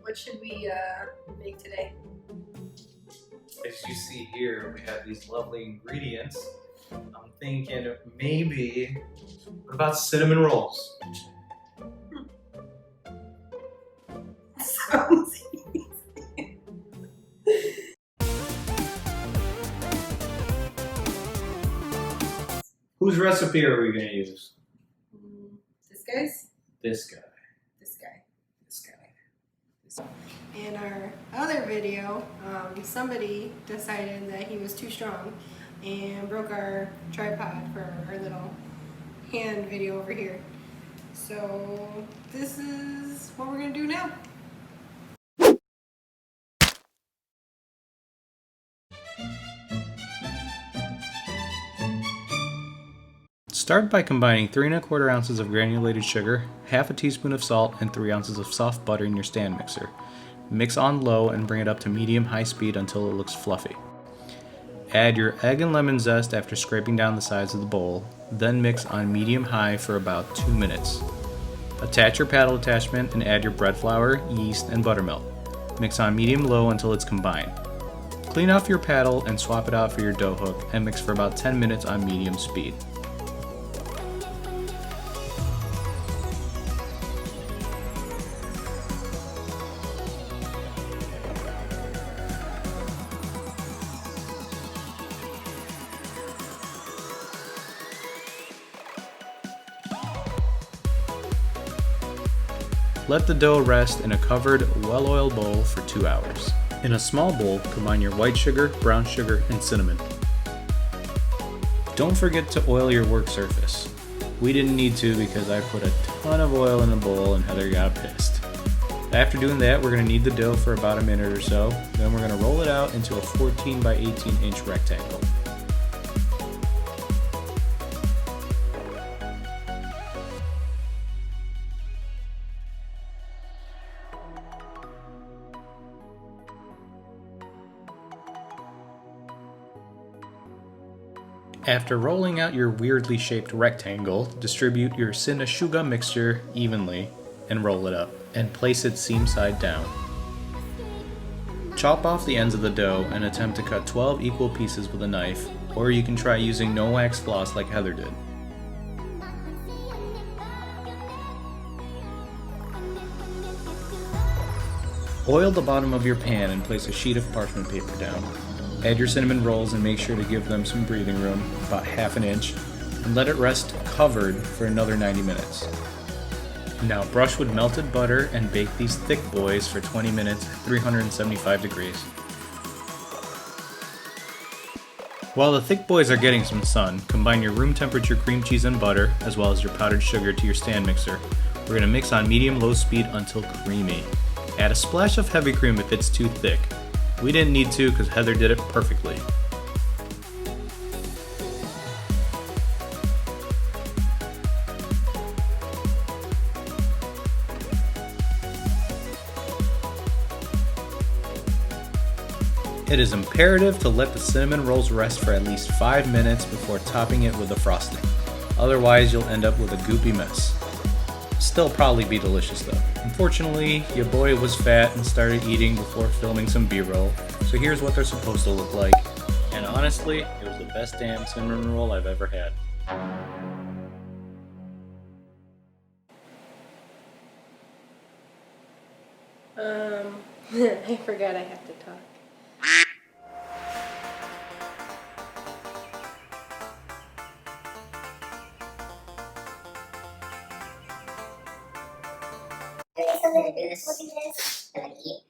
what should we make today? As you see here, we have these lovely ingredients. I'm thinking maybe, what about cinnamon rolls? Sounds easy. Whose recipe are we going to use? This guy's? This guy. This guy. This guy. This guy. In our other video, somebody decided that he was too strong and broke our tripod for our little hand video over here. So this is what we're gonna do now. Start by combining 3 1/4 ounces of granulated sugar, half a teaspoon of salt, and 3 ounces of soft butter in your stand mixer. Mix on low and bring it up to medium-high speed until it looks fluffy. Add your egg and lemon zest after scraping down the sides of the bowl, then mix on medium-high for about 2 minutes. Attach your paddle attachment and add your bread flour, yeast, and buttermilk. Mix on medium-low until it's combined. Clean off your paddle and swap it out for your dough hook and mix for about 10 minutes on medium speed. Let the dough rest in a covered, well-oiled bowl for 2 hours. In a small bowl, combine your white sugar, brown sugar, and cinnamon. Don't forget to oil your work surface. We didn't need to because I put a ton of oil in the bowl and Heather got pissed. After doing that, we're going to knead the dough for about a minute or so. Then we're going to roll it out into a 14 by 18 inch rectangle. After rolling out your weirdly shaped rectangle, distribute your sinnashuga mixture evenly and roll it up, and place it seam side down. Chop off the ends of the dough and attempt to cut 12 equal pieces with a knife, or you can try using no wax floss like Heather did. Oil the bottom of your pan and place a sheet of parchment paper down. Add your cinnamon rolls and make sure to give them some breathing room, about ½ an inch, and let it rest covered for another 90 minutes. Now brush with melted butter and bake these thick boys for 20 minutes at 375 degrees. While the thick boys are getting some sun, combine your room temperature cream cheese and butter, as well as your powdered sugar to your stand mixer. We're going to mix on medium-low speed until creamy. Add a splash of heavy cream if it's too thick. We didn't need to because Heather did it perfectly. It is imperative to let the cinnamon rolls rest for at least 5 minutes before topping it with the frosting. Otherwise, you'll end up with a goopy mess. Still probably be delicious though. Unfortunately, your boy was fat and started eating before filming some B-roll, so here's what they're supposed to look like. And honestly, it was the best damn cinnamon roll I've ever had. I forgot I have to talk. Okay, so we're gonna do this. We'll do this. And then eat.